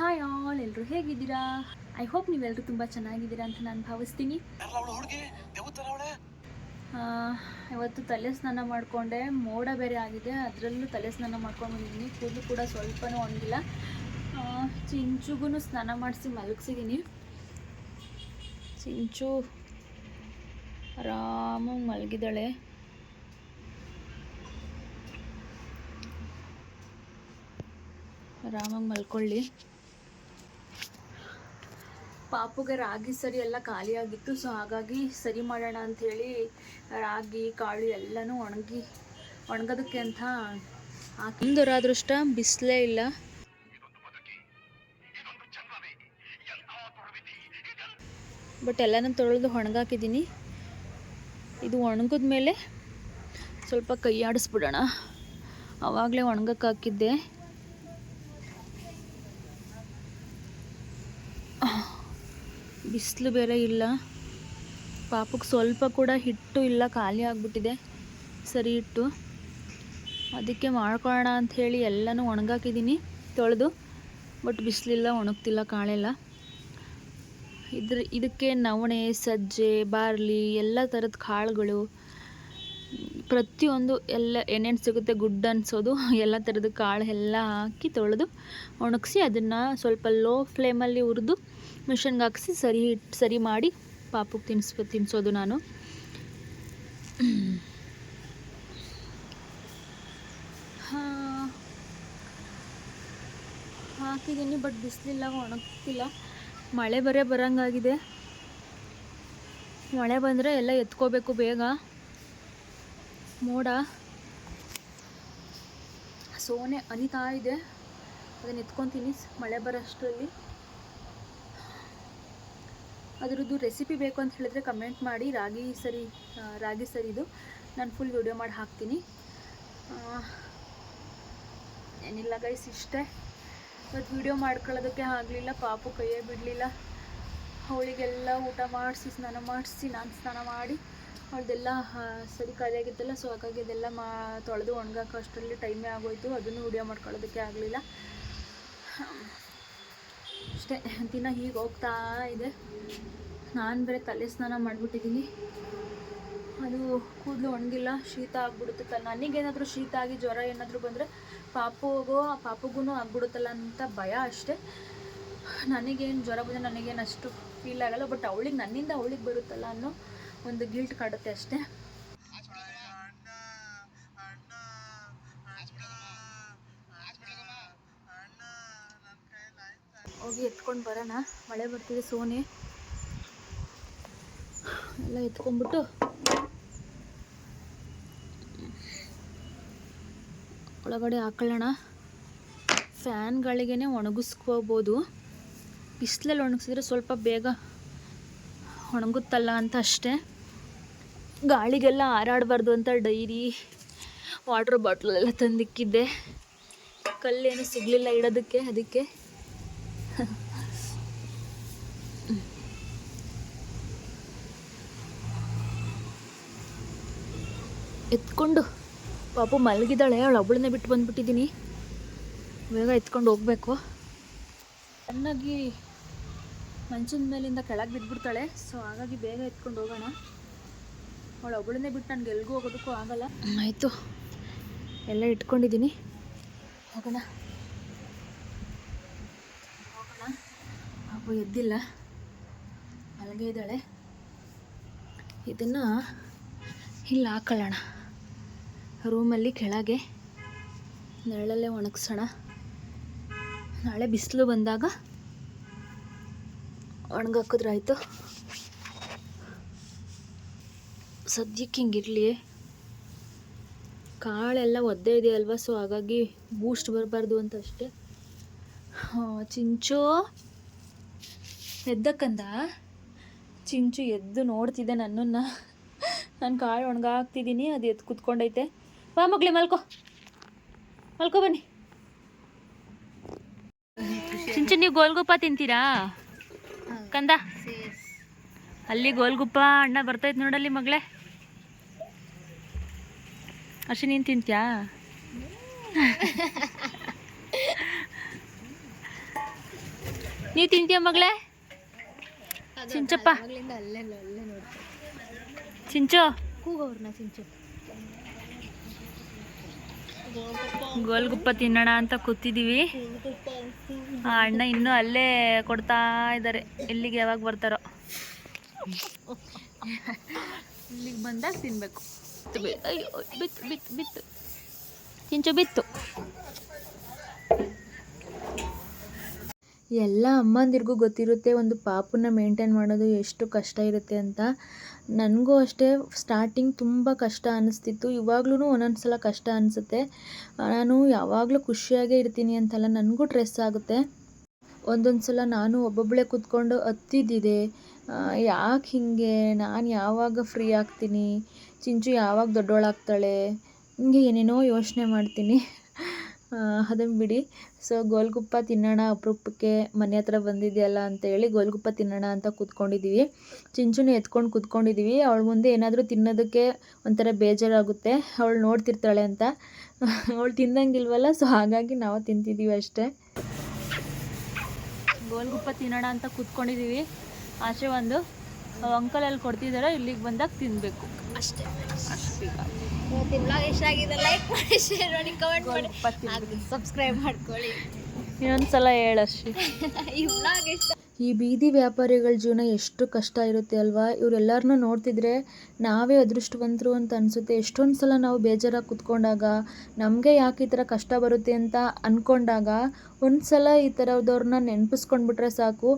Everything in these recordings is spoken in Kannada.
ಹಾಯ್ ಆಲ್, ಎಲ್ಲರೂ ಹೇಗಿದ್ದೀರಾ? ಐ ಹೋಪ್ ನೀವೆಲ್ಲರೂ ತುಂಬ ಚೆನ್ನಾಗಿದ್ದೀರಾ ಅಂತ ನಾನು ಭಾವಿಸ್ತೀನಿ. ಇವತ್ತು ತಲೆ ಸ್ನಾನ ಮಾಡಿಕೊಂಡೆ, ಮೋಡ ಬೇರೆ ಆಗಿದೆ, ಅದರಲ್ಲೂ ತಲೆ ಸ್ನಾನ ಮಾಡ್ಕೊಂಡು ಬಂದಿದ್ದೀನಿ. ಕೂದಲು ಕೂಡ ಸ್ವಲ್ಪನೂ ಒಣಗಿಲ್ಲ. ಚಿಂಚುಗೂ ಸ್ನಾನ ಮಾಡಿಸಿ ಮಲಗಿಸಿದ್ದೀನಿ. ಚಿಂಚು ಆರಾಮಾಗಿ ಮಲಗಿದ್ದಾಳೆ. ಆರಾಮಾಗಿ ಮಲ್ಕೊಳ್ಳಿ. ಪಾಪುಗೆ ರಾಗಿ ಸರಿ ಎಲ್ಲ ಖಾಲಿಯಾಗಿತ್ತು, ಸೊ ಹಾಗಾಗಿ ಸರಿ ಮಾಡೋಣ ಅಂಥೇಳಿ ರಾಗಿ ಕಾಳು ಎಲ್ಲನೂ ಒಣಗೋದಕ್ಕೆ ಅಂತ ಹಾಕಿ. ಅದೃಷ್ಟ ಬಿಸಿಲೇ ಇಲ್ಲ. ಬಟ್ ಎಲ್ಲನೂ ತೊಳೆದು ಒಣಗಾಕಿದ್ದೀನಿ. ಇದು ಒಣಗಿದ ಮೇಲೆ ಸ್ವಲ್ಪ ಕೈ ಆಡಿಸ್ಬಿಡೋಣ. ಆವಾಗಲೇ ಒಣಗಕ್ಕೆ ಹಾಕಿದ್ದೆ. ಬಿಸಿಲು ಬೇರೆ ಇಲ್ಲ. ಪಾಪಕ್ಕೆ ಸ್ವಲ್ಪ ಕೂಡ ಹಿಟ್ಟು ಇಲ್ಲ, ಖಾಲಿ ಆಗಿಬಿಟ್ಟಿದೆ ಸರಿ ಹಿಟ್ಟು. ಅದಕ್ಕೆ ಮಾಡ್ಕೊಳ್ಳೋಣ ಅಂಥೇಳಿ ಎಲ್ಲನೂ ಒಣಗಾಕಿದ್ದೀನಿ ತೊಳೆದು. ಬಟ್ ಬಿಸಿಲಿಲ್ಲ, ಒಣಗ್ತಿಲ್ಲ ಕಾಳೆಲ್ಲ. ಇದಕ್ಕೆ ನವಣೆ, ಸಜ್ಜೆ, ಬಾರ್ಲಿ ಎಲ್ಲ ಥರದ ಕಾಳುಗಳು, ಪ್ರತಿಯೊಂದು ಎಲ್ಲ ಏನೇನು ಸಿಗುತ್ತೆ ಗುಡ್ ಅನಿಸೋದು ಎಲ್ಲ ಥರದ ಕಾಳು ಎಲ್ಲ ಹಾಕಿ ತೊಳೆದು ಒಣಗಿಸಿ ಅದನ್ನು ಸ್ವಲ್ಪ ಲೋ ಫ್ಲೇಮಲ್ಲಿ ಹುರಿದು ಮಿಷನ್ಗೆ ಹಾಕಿಸಿ ಸರಿ ಮಾಡಿ ಪಾಪುಗೆ ತಿನ್ನಿಸೋದು ನಾನು. ಹಾಕಿದ್ದೀನಿ, ಬಟ್ ಬಿಸಿಲಿಲ್ಲ, ಒಣಗ್ತಿಲ್ಲ. ಮಳೆ ಬರೋಂಗಾಗಿದೆ. ಮಳೆ ಬಂದರೆ ಎಲ್ಲ ಎತ್ಕೋಬೇಕು ಬೇಗ. ಮೋಡ ಸೋನೆ ಅನಿತಾ ಇದೆ, ಅದನ್ನು ಎತ್ಕೊತೀನಿ ಮಳೆ ಬರೋಷ್ಟರಲ್ಲಿ. ಅದರದ್ದು ರೆಸಿಪಿ ಬೇಕು ಅಂತ ಹೇಳಿದ್ರೆ ಕಮೆಂಟ್ ಮಾಡಿ. ರಾಗಿ ಸರಿದು ನಾನು ಫುಲ್ ವಿಡಿಯೋ ಮಾಡಿ ಹಾಕ್ತೀನಿ. ಏನಿಲ್ಲ ಗೈಸ್, ಇಷ್ಟೇ. ಇವತ್ತು ವಿಡಿಯೋ ಮಾಡ್ಕೊಳ್ಳೋದಕ್ಕೆ ಆಗಲಿಲ್ಲ, ಪಾಪು ಕೈಯೇ ಬಿಡಲಿಲ್ಲ. ಅವಳಿಗೆಲ್ಲ ಊಟ ಮಾಡಿಸಿ ಸ್ನಾನ ಮಾಡಿಸಿ ನಾನು ಸ್ನಾನ ಮಾಡಿ ಅವಳದೆಲ್ಲ ಸರಿ ಖಾಲಿಯಾಗಿತ್ತಲ್ಲ, ಸೊ ಹಾಗಾಗಿ ಅದೆಲ್ಲ ತೊಳೆದು ಒಣಗಾಕೋ ಅಷ್ಟರಲ್ಲಿ ಟೈಮೇ ಆಗೋಯ್ತು. ಅದನ್ನು ವಿಡಿಯೋ ಮಾಡ್ಕೊಳ್ಳೋದಕ್ಕೆ ಆಗಲಿಲ್ಲ. ಅಷ್ಟೇ, ದಿನ ಹೀಗೆ ಹೋಗ್ತಾ ಇದೆ. ನಾನು ಬೇರೆ ತಲೆ ಸ್ನಾನ ಮಾಡಿಬಿಟ್ಟಿದ್ದೀನಿ. ಅದು ಕೂದಲು ಒಣಗಿಲ್ಲ, ಶೀತ ಆಗಿಬಿಡುತ್ತೆ. ನನಗೇನಾದರೂ ಶೀತ ಆಗಿ ಜ್ವರ ಏನಾದರೂ ಬಂದರೆ ಪಾಪುಗೂ ಆಗ್ಬಿಡುತ್ತಲ್ಲ ಅಂತ ಭಯ ಅಷ್ಟೇ. ನನಗೇನು ಜ್ವರ ಬಂದರೆ ನನಗೇನು ಅಷ್ಟು ಫೀಲ್ ಆಗಲ್ಲ. ಬಟ್ ನನ್ನಿಂದ ಅವಳಿಗೆ ಬರುತ್ತಲ್ಲ ಅನ್ನೋ ಒಂದು ಗಿಲ್ಟ್ ಕಾಡುತ್ತೆ ಅಷ್ಟೇ. ಹೋಗಿ ಎತ್ಕೊಂಡು ಬರೋಣ. ಮಳೆ ಬರ್ತಿದೆ, ಸೋನೆ ಎಲ್ಲ ಎತ್ಕೊಂಡ್ಬಿಟ್ಟು ಒಳಗಡೆ ಹಾಕೊಳ್ಳೋಣ. ಫ್ಯಾನ್ ಗಾಳಿಗೆ ಒಣಗಿಸ್ಕೋಬೋದು. ಬಿಸಿಲಲ್ಲಿ ಒಣಗಿಸಿದ್ರೆ ಸ್ವಲ್ಪ ಬೇಗ ಒಣಗುತ್ತಲ್ಲ ಅಂತ ಅಷ್ಟೇ. ಗಾಳಿಗೆಲ್ಲ ಹಾರಾಡಬಾರ್ದು ಅಂತ ಡೈರಿ, ವಾಟ್ರ್ ಬಾಟ್ಲೆಲ್ಲ ತಂದಿಕ್ಕಿದ್ದೆ. ಕಲ್ಲೇನು ಸಿಗಲಿಲ್ಲ ಇಡೋದಕ್ಕೆ, ಅದಕ್ಕೆ ಎತ್ಕೊಂಡು ಪಾಪು ಮಲಗಿದ್ದಾಳೆ. ಅವಳು ಒಬ್ಬಳನ್ನೇ ಬಿಟ್ಟು ಬಂದುಬಿಟ್ಟಿದ್ದೀನಿ. ಬೇಗ ಎತ್ಕೊಂಡು ಹೋಗಬೇಕು. ಚೆನ್ನಾಗಿ ಮಂಚದ ಮೇಲಿಂದ ಕೆಳಗೆ ಬಿದ್ದುಬಿಡ್ತಾಳೆ, ಸೊ ಹಾಗಾಗಿ ಬೇಗ ಎತ್ಕೊಂಡು ಹೋಗೋಣ. ಅವಳು ಒಬ್ಬಳನ್ನೇ ಬಿಟ್ಟು ನನಗೆ ಎಲ್ಗೂ ಹೋಗೋದಕ್ಕೂ ಆಗಲ್ಲ. ಆಯಿತು, ಎಲ್ಲ ಇಟ್ಕೊಂಡಿದ್ದೀನಿ. ಹೋಗೋಣ. ಪಾಪು ಎದ್ದಿಲ್ಲ, ಮಲಗೇ ಇದ್ದಾಳೆ. ಇದನ್ನು ಇಲ್ಲಿ ಹಾಕೊಳ್ಳೋಣ ರೂಮಲ್ಲಿ ಕೆಳಗೆ, ನೆರಳಲ್ಲೇ ಒಣಗಿಸೋಣ. ನಾಳೆ ಬಿಸಿಲು ಬಂದಾಗ ಒಣಗಾಕಿದ್ರಾಯ್ತು. ಸದ್ಯಕ್ಕೆ ಹಿಂಗಿರಲಿ. ಕಾಳೆಲ್ಲ ಒದ್ದೆ ಇದೆ ಅಲ್ವಾ, ಸೊ ಹಾಗಾಗಿ ಬೂಸ್ಟ್ ಬರಬಾರ್ದು ಅಂತ ಅಷ್ಟೇ. ಚಿಂಚು ಎದ್ದಕ್ಕಂದ. ಚಿಂಚು ಎದ್ದು ನೋಡ್ತಿದ್ದೆ ನನ್ನನ್ನು. ನಾನು ಕಾಳು ಒಣಗಾಕ್ತಿದ್ದೀನಿ, ಅದು ಎದ್ದು ಕೂತ್ಕೊಂಡೈತೆ. ಬಾ ಮಗ್ಳಿ, ಮಲ್ಕೋ ಬನ್ನಿ. ಚಿಂಚು, ನೀವು ಗೋಲ್ಗುಪ್ಪ ತಿಂತೀರಾ ಕಂದ? ಅಲ್ಲಿ ಗೋಲ್ಗುಪ್ಪ ಅಣ್ಣ ಬರ್ತೈತೆ ನೋಡಲ್ಲಿ ಮಗಳೇ. ಅರ್ಷಿ, ನೀನು ತಿಂತ್ಯಾ? ನೀ ತಿಂತೀಯ ಮಗಳೇ? ಚಿಂಚಪ್ಪ ಚಿಂಚು ಕೂಗವ್ರನ್ನ ಚಿಂಚು. ಗೋಲ್ಗುಪ್ಪ ತಿನ್ನೋಣ ಅಂತ ಕೂತಿದ್ದೀವಿ. ಆ ಅಣ್ಣ ಇನ್ನೂ ಅಲ್ಲೇ ಕೊಡ್ತಾ ಇದ್ದಾರೆ. ಇಲ್ಲಿಗೆ ಯಾವಾಗ ಬರ್ತಾರೋ? ಇಲ್ಲಿಗೆ ಬಂದಾಗ ತಿನ್ಬೇಕು. ಬಿತ್ತು ಬಿತ್ತು ಬಿತ್ತು ಚಿಂಚು ಬಿತ್ತು. ಎಲ್ಲ ಅಮ್ಮಂದಿರಿಗೂ ಗೊತ್ತಿರುತ್ತೆ ಒಂದು ಪಾಪುನ ಮೇಂಟೈನ್ ಮಾಡೋದು ಎಷ್ಟು ಕಷ್ಟ ಇರುತ್ತೆ ಅಂತ. ನನಗೂ ಅಷ್ಟೇ ಸ್ಟಾರ್ಟಿಂಗ್ ತುಂಬ ಕಷ್ಟ ಅನ್ನಿಸ್ತಿತ್ತು. ಇವಾಗ್ಲೂ ಒಂದೊಂದು ಸಲ ಕಷ್ಟ ಅನಿಸುತ್ತೆ. ನಾನು ಯಾವಾಗಲೂ ಖುಷಿಯಾಗೇ ಇರ್ತೀನಿ ಅಂತಲ್ಲ, ನನಗೂ ಸ್ಟ್ರೆಸ್ ಆಗುತ್ತೆ. ಒಂದೊಂದು ಸಲ ನಾನು ಒಬ್ಬೊಬ್ಬಳೇ ಕೂತ್ಕೊಂಡು ಹತ್ತಿದ್ದಿದೆ. ಯಾಕೆ ಹೀಗೆ, ನಾನು ಯಾವಾಗ ಫ್ರೀ ಆಗ್ತೀನಿ, ಚಿಂಚು ಯಾವಾಗ ದೊಡ್ಡೋಳಾಗ್ತಾಳೆ, ಹಿಂಗೆ ಏನೇನೋ ಯೋಚನೆ ಮಾಡ್ತೀನಿ. ಅದನ್ನು ಬಿಡಿ. ಸೊ ಗೋಲ್ಗುಪ್ಪ ತಿನ್ನೋಣ, ಅಪರೂಪಕ್ಕೆ ಮನೆ ಹತ್ರ ಬಂದಿದೆಯಲ್ಲ ಅಂತೇಳಿ ಗೋಲ್ಗುಪ್ಪ ತಿನ್ನೋಣ ಅಂತ ಕೂತ್ಕೊಂಡಿದ್ದೀವಿ. ಚಿಂಚುನ ಎತ್ಕೊಂಡು ಕೂತ್ಕೊಂಡಿದ್ದೀವಿ. ಅವಳ ಮುಂದೆ ಏನಾದರೂ ತಿನ್ನೋದಕ್ಕೆ ಒಂಥರ ಬೇಜಾರಾಗುತ್ತೆ, ಅವಳು ನೋಡ್ತಿರ್ತಾಳೆ ಅಂತ. ಅವಳು ತಿನ್ನಂಗಿಲ್ವಲ್ಲ, ಸೊ ಹಾಗಾಗಿ ನಾವು ತಿಂತಿದ್ದೀವಿ ಅಷ್ಟೇ. ಗೋಲ್ಗುಪ್ಪ ತಿನ್ನೋಣ ಅಂತ ಕೂತ್ಕೊಂಡಿದ್ದೀವಿ. ಆಚೆ ಒಂದು ಅಂಕಲ್ ಅಲ್ಲಿ ಕೊಡ್ತಿದ್ದಾರೆ, ಇಲ್ಲಿಗೆ ಬಂದಾಗ ತಿನ್ನಬೇಕು ಅಷ್ಟೇ. ಇವತ್ತಿನ ಬ್ಲಾಗ್ ಇಷ್ಟ ಆಗಿದೆ, ಲೈಕ್ ಮಾಡಿ, ಶೇರ್ ಮಾಡಿ, ಕಮೆಂಟ್ ಮಾಡಿ, ಸಬ್ಸ್ಕ್ರೈಬ್ ಮಾಡ್ಕೊಳ್ಳಿ. ಇನ್ನೊಂದ್ಸಲ ಹೇಳಷ್ಟೇ. ಈ ಬ್ಲಾಗ್ ಇಷ್ಟ. ಈ ಬೀದಿ ವ್ಯಾಪಾರಿಗಳ ಜೀವನ ಎಷ್ಟು ಕಷ್ಟ ಇರುತ್ತೆ ಅಲ್ವಾ. ಇವರೆಲ್ಲರನ್ನೂ ನೋಡ್ತಿದ್ರೆ ನಾವೇ ಅದೃಷ್ಟವಂತರು ಅಂತ ಅನಿಸುತ್ತೆ. ಎಷ್ಟೊಂದು ಸಲ ನಾವು ಬೇಜಾರಾಗಿ ಕೂತ್ಕೊಂಡಾಗ, ನಮಗೆ ಯಾಕೆ ಈ ಥರ ಕಷ್ಟ ಬರುತ್ತೆ ಅಂತ ಅಂದ್ಕೊಂಡಾಗ, ಒಂದು ಸಲ ಈ ಥರದವ್ರನ್ನ ನೆನಪಿಸ್ಕೊಂಡ್ಬಿಟ್ರೆ ಸಾಕು,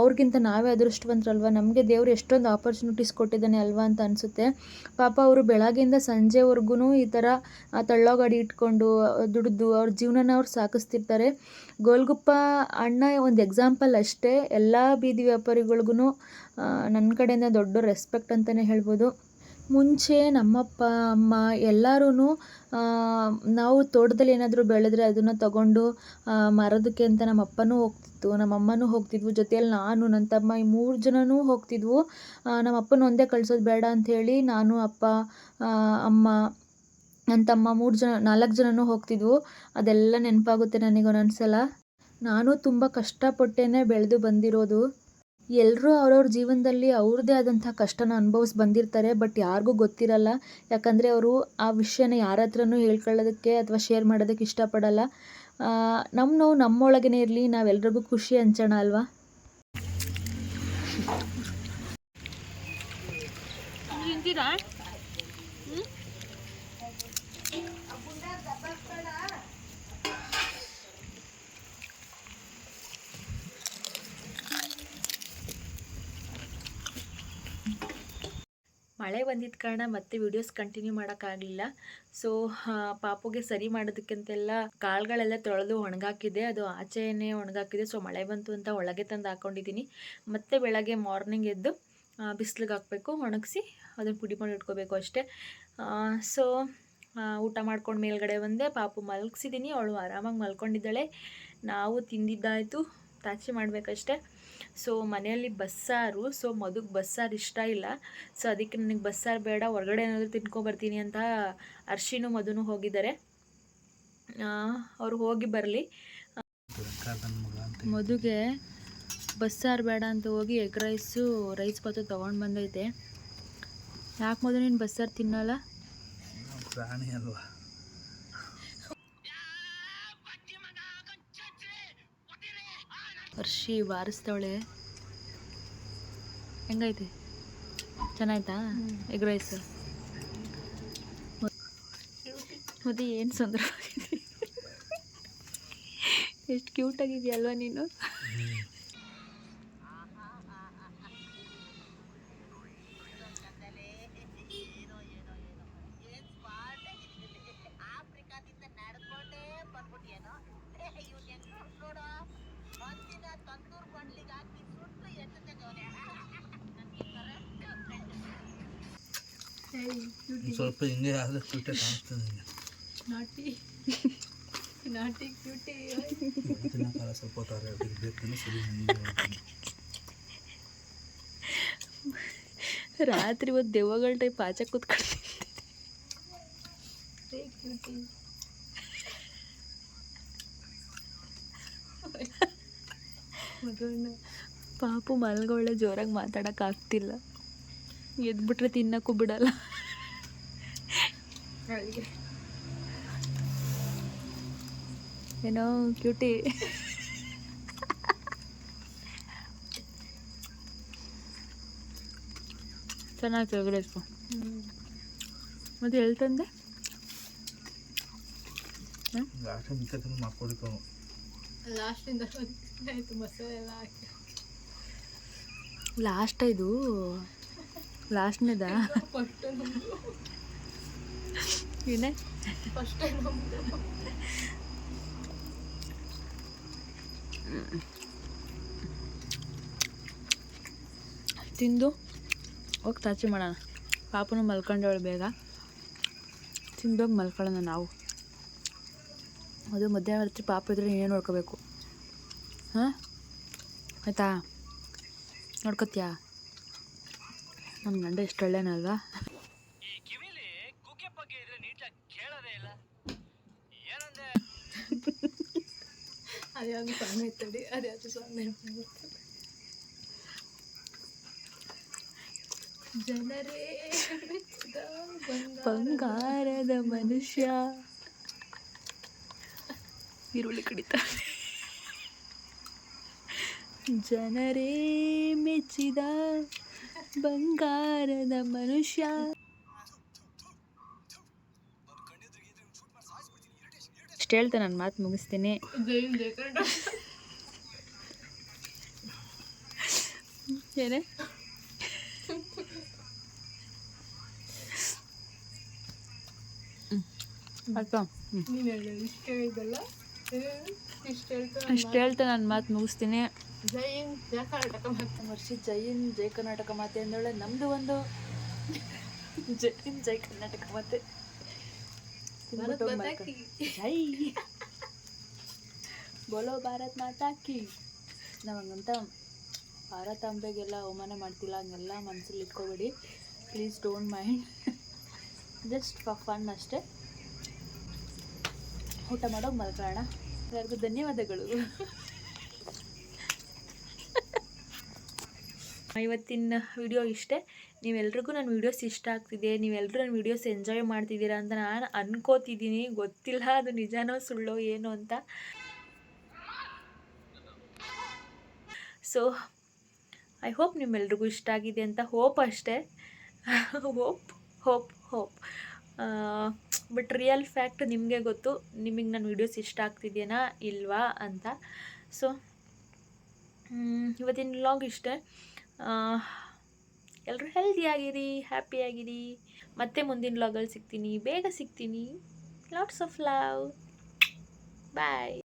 ಅವ್ರಿಗಿಂತ ನಾವೇ ಅದೃಷ್ಟವಂತರಲ್ವ. ನಮಗೆ ದೇವರು ಎಷ್ಟೊಂದು ಆಪರ್ಚುನಿಟೀಸ್ ಕೊಟ್ಟಿದ್ದಾನೆ ಅಲ್ವಾ ಅಂತ ಅನಿಸುತ್ತೆ. ಪಾಪ ಅವರು ಬೆಳಗ್ಗೆಯಿಂದ ಸಂಜೆವರೆಗೂ ಈ ಥರ ತಳ್ಳೋ ಗಾಡಿ ಇಟ್ಕೊಂಡು ದುಡಿದು ಅವ್ರ ಜೀವನನ ಅವ್ರು ಸಾಗಿಸ್ತಿರ್ತಾರೆ. ಗೋಲ್ಗುಪ್ಪ ಅಣ್ಣ ಒಂದು ಎಕ್ಸಾಂಪಲ್ ಅಷ್ಟೇ. ಎಲ್ಲ ಬೀದಿ ವ್ಯಾಪಾರಿಗಳಿಗೂ ನನ್ನ ಕಡೆಯಿಂದ ದೊಡ್ಡ ರೆಸ್ಪೆಕ್ಟ್ ಅಂತಲೇ ಹೇಳ್ಬೋದು. ಮುಂಚೆ ನಮ್ಮಪ್ಪ ಅಮ್ಮ ಎಲ್ಲರೂ ನಾವು ತೋಟದಲ್ಲಿ ಏನಾದರೂ ಬೆಳೆದ್ರೆ ಅದನ್ನು ತಗೊಂಡು ಮಾರೋದಕ್ಕೆ ಅಂತ ನಮ್ಮ ಅಪ್ಪನೂ ಹೋಗ್ತಿತ್ತು, ನಮ್ಮ ಅಮ್ಮನೂ ಹೋಗ್ತಿದ್ವು, ಜೊತೆಯಲ್ಲಿ ನಾನು ನನ್ನ ತಮ್ಮ ಈ 3 ಜನನೂ ಹೋಗ್ತಿದ್ವು. ನಮ್ಮ ಅಪ್ಪನ ಒಂದೇ ಕಳ್ಸೋದು ಬೇಡ ಅಂಥೇಳಿ ನಾನು, ಅಪ್ಪ, ಅಮ್ಮ, ನನ್ನ ತಮ್ಮ 4 ಜನನೂ ಹೋಗ್ತಿದ್ವು. ಅದೆಲ್ಲ ನೆನಪಾಗುತ್ತೆ ನನಗೆ ಒಂದೊಂದು ಸಲ. ನಾನು ತುಂಬ ಕಷ್ಟಪಟ್ಟೇ ಬೆಳೆದು ಬಂದಿರೋದು. ಎಲ್ಲರೂ ಅವ್ರವ್ರ ಜೀವನದಲ್ಲಿ ಅವ್ರದ್ದೇ ಆದಂಥ ಕಷ್ಟನ ಅನುಭವಿಸಿ ಬಂದಿರ್ತಾರೆ. ಬಟ್ ಯಾರಿಗೂ ಗೊತ್ತಿರಲ್ಲ, ಯಾಕಂದರೆ ಅವರು ಆ ವಿಷಯನ ಯಾರ ಹತ್ರನೂ ಹೇಳ್ಕೊಳ್ಳೋದಕ್ಕೆ ಅಥವಾ ಶೇರ್ ಮಾಡೋದಕ್ಕೆ ಇಷ್ಟಪಡಲ್ಲ. ನಮ್ಮ ನೋವು ನಮ್ಮೊಳಗೇ ಇರಲಿ, ನಾವೆಲ್ರಿಗೂ ಖುಷಿ ಹಂಚೋಣ ಅಲ್ವಾ. ಮಳೆ ಬಂದಿದ್ದ ಕಾರಣ ಮತ್ತೆ ವಿಡಿಯೋಸ್ ಕಂಟಿನ್ಯೂ ಮಾಡೋಕ್ಕಾಗಲಿಲ್ಲ. ಸೊ ಪಾಪುಗೆ ಸರಿ ಮಾಡೋದಕ್ಕಿಂತೆಲ್ಲ ಕಾಳುಗಳೆಲ್ಲ ತೊಳೆದು ಒಣಗಾಕಿದೆ, ಅದು ಆಚೆನೇ ಒಣಗಾಕಿದೆ. ಸೊ ಮಳೆ ಬಂತು ಅಂತ ಒಳಗೆ ತಂದು ಹಾಕ್ಕೊಂಡಿದ್ದೀನಿ. ಮತ್ತು ಬೆಳಗ್ಗೆ ಮಾರ್ನಿಂಗ್ ಎದ್ದು ಬಿಸಿಲಿಗೆ ಹಾಕಬೇಕು, ಒಣಗಿಸಿ ಅದನ್ನು ಪುಡಿ ಮಾಡಿ ಇಟ್ಕೋಬೇಕು ಅಷ್ಟೇ. ಸೊ ಊಟ ಮಾಡ್ಕೊಂಡು ಮೇಲ್ಗಡೆ ಬಂದೆ, ಪಾಪು ಮಲಗಿಸಿದ್ದೀನಿ, ಅವಳು ಆರಾಮಾಗಿ ಮಲ್ಕೊಂಡಿದ್ದಾಳೆ. ನಾವು ತಿಂದಿದ್ದಾಯಿತು, ತಾಚಿ ಮಾಡಬೇಕಷ್ಟೆ. ಸೊ ಮನೆಯಲ್ಲಿ ಬಸ್ಸಾರು, ಸೊ ಮದುಗೆ ಬಸ್ಸಾರು ಇಷ್ಟ ಇಲ್ಲ. ಸೊ ಅದಕ್ಕೆ ನನಗೆ ಬಸ್ಸಾರು ಬೇಡ, ಹೊರಗಡೆ ಏನಾದರೂ ತಿನ್ಕೊಬರ್ತೀನಿ ಅಂತ ಅರ್ಶಿನೂ ಮಧುನೂ ಹೋಗಿದ್ದಾರೆ. ಅವ್ರು ಹೋಗಿ ಬರಲಿ. ಮದುಗೆ ಬಸ್ಸಾರು ಬೇಡ ಅಂತ ಹೋಗಿ ಎಗ್ ರೈಸ್ ಬಾತು ತೊಗೊಂಡು ಬಂದೈತೆ. ಯಾಕೆ ಮಧು ನೀನು ಬಸ್ಸಾರು ತಿನ್ನಲ್ಲ? ಪ್ರಾಣಿ ಅಲ್ವಾ. ವರ್ಷಿ ಬಾರಿಸ್ತವಳೆ. ಹೆಂಗೈತೆ? ಚೆನ್ನಾಯ್ತಾ ಎಗ್ ರೈಸ್? ಮತ್ತೆ ಏನು ಸುಂದರವಾಗಿದೆ, ಎಷ್ಟು ಕ್ಯೂಟಾಗಿದೆಯಲ್ವ ನೀನು. ಸ್ವಲ್ಪ ಹಿಂಗೆ ಆದರೆ ಕ್ಯೂಟೇ ಕಾಣಿಸ್ತದೆ. ನಾಟಿ ನಾಟಿ ಕ್ಯೂಟಿ ತಿನ್ನೋಕ್ಕಾಗ ಸ್ವಲ್ಪ ತಾರೆ ಬೇಕು ಸರಿ. ರಾತ್ರಿ ಒಂದು ದೆವ್ವಗಳ ಟೈಪ್ ಆಚೆ ಕೂತ್ಕೊಳ್ತೀನಿ. ಪಾಪು ಮಲ್ಗೊಳ್ಳೆ ಜೋರಾಗಿ ಮಾತಾಡೋಕ್ಕಾಗ್ತಿಲ್ಲ, ಎದ್ಬಿಟ್ರೆ ತಿನ್ನಕ್ಕೂ ಬಿಡಲ್ಲ. ಏನೋ ಕ್ಯೂಟಿ. ಚೆನ್ನಾಗಿ ತೆಗೆದು ಮತ್ತೆ ಹೇಳ್ತಂದೆ ಲಾಸ್ಟ್ ಮಿಕ್ಕದನ್ನು ಮಾಡ್ಕೊಡಿಕೋ. ಲಾಸ್ಟಿಂದ ಆಯಿತು ಮಸಾಲೆ ಎಲ್ಲ ಹಾಕಿ ಲಾಸ್ಟ್ ಇದು ಲಾಸ್ಟ್ನೇದ ಏನೇ ಫಸ್ಟ್ ತಿಂದು ಹೋಗಿ ತಾಚಿ ಮಾಡೋಣ. ಪಾಪನು ಮಲ್ಕೊಂಡವಳು ಬೇಗ, ತಿಂದೋಗಿ ಮಲ್ಕೊಳ್ಳೋಣ ನಾವು. ಅದು ಮಧ್ಯಾಹ್ನ ರಾತ್ರಿ ಪಾಪ ಇದ್ರೆ ನೀನೇ ನೋಡ್ಕೋಬೇಕು. ಹಾಂ ಆಯಿತಾ, ನೋಡ್ಕೊತೀಯಾ? ನಮ್ಮ ಗಂಡ ಎಷ್ಟು ಒಳ್ಳೆನಲ್ವಾ. ಅದ್ಯಾವುದು ಸಾಂಗ್ ಐತಡಿ, ಅದ್ಯಾವುದು ಸಾಂಗ್ ನೆನಪು. ಜನರೇ ಬಂಗಾರದ ಮನುಷ್ಯ. ಈರುಳ್ಳಿ ಕಡಿತ. ಜನರೇ ಮೆಚ್ಚಿದ ಬಂಗಾರದ ಮನುಷ್ಯ. ಇಷ್ಟು ಹೇಳ್ತಾ ನಾನು ಮಾತು ಮುಗಿಸ್ತೀನಿ. ಏನೇ ಇಷ್ಟು ಹೇಳ್ತಾ ನಾನು ಮಾತು ಮುಗಿಸ್ತೀನಿ. ಜೈ ಹಿಂದ್, ಜೈ ಕರ್ನಾಟಕ ಮಾತೆ. ವರ್ಷಿ ಜೈ ಹಿಂದ್, ಜೈ ಕರ್ನಾಟಕ ಮಾತೆ ಅಂದವಳೆ. ನಮ್ಮದು ಒಂದು ಜೈ ಹಿಂದ್, ಜೈ ಕರ್ನಾಟಕ ಮಾತೆ. ಜೈ ಬೋಲೋ ಭಾರತ್ ಮಾತಾ ಕಿ. ನಾವು ಹಂಗಂತ ಭಾರತಾಂಬೆಗೆಲ್ಲ ಅವಮಾನ ಮಾಡ್ತಿಲ್ಲ, ಹಂಗೆಲ್ಲ ಮನಸ್ಸಲ್ಲಿ ಇಟ್ಕೋಬೇಡಿ please, don't mind. Just for fun ಅಷ್ಟೇ. ಊಟ ಮಾಡೋಗಿ ಮಲ್ಕೊಳ್ಳೋಣ. ಎಲ್ಲರಿಗೂ ಧನ್ಯವಾದಗಳು. ಇವತ್ತಿನ ವಿಡಿಯೋ ಇಷ್ಟೇ. ನೀವೆಲ್ರಿಗೂ ನನ್ನ ವೀಡಿಯೋಸ್ ಇಷ್ಟ ಆಗ್ತಿದೆ, ನೀವೆಲ್ಲರೂ ನನ್ನ ವೀಡಿಯೋಸ್ ಎಂಜಾಯ್ ಮಾಡ್ತಿದ್ದೀರಾ ಅಂತ ನಾನು ಅನ್ಕೋತಿದ್ದೀನಿ. ಗೊತ್ತಿಲ್ಲ ಅದು ನಿಜನೋ ಸುಳ್ಳೋ ಏನು ಅಂತ. ಸೊ ಐ ಹೋಪ್ ನಿಮ್ಮೆಲ್ರಿಗೂ ಇಷ್ಟ ಆಗಿದೆ ಅಂತ ಹೋಪ್ ಅಷ್ಟೇ. ಹೋಪ್ ಬಟ್ ರಿಯಲ್ ಫ್ಯಾಕ್ಟ್ ನಿಮಗೆ ಗೊತ್ತು, ನಿಮಗೆ ನನ್ನ ವೀಡಿಯೋಸ್ ಇಷ್ಟ ಆಗ್ತಿದೆಯಾ ಇಲ್ವಾ ಅಂತ. ಸೊ ಇವತ್ತಿನ ವ್ಲಾಗ್ ಇಷ್ಟೇ. ಎಲ್ಲರೂ ಹೆಲ್ದಿಯಾಗಿರಿ, ಹ್ಯಾಪಿಯಾಗಿರಿ. ಮತ್ತೆ ಮುಂದಿನ ವ್ಲಾಗಲ್ಲಿ ಸಿಗ್ತೀನಿ, ಬೇಗ ಸಿಗ್ತೀನಿ. Lots of love. ಬಾಯ್.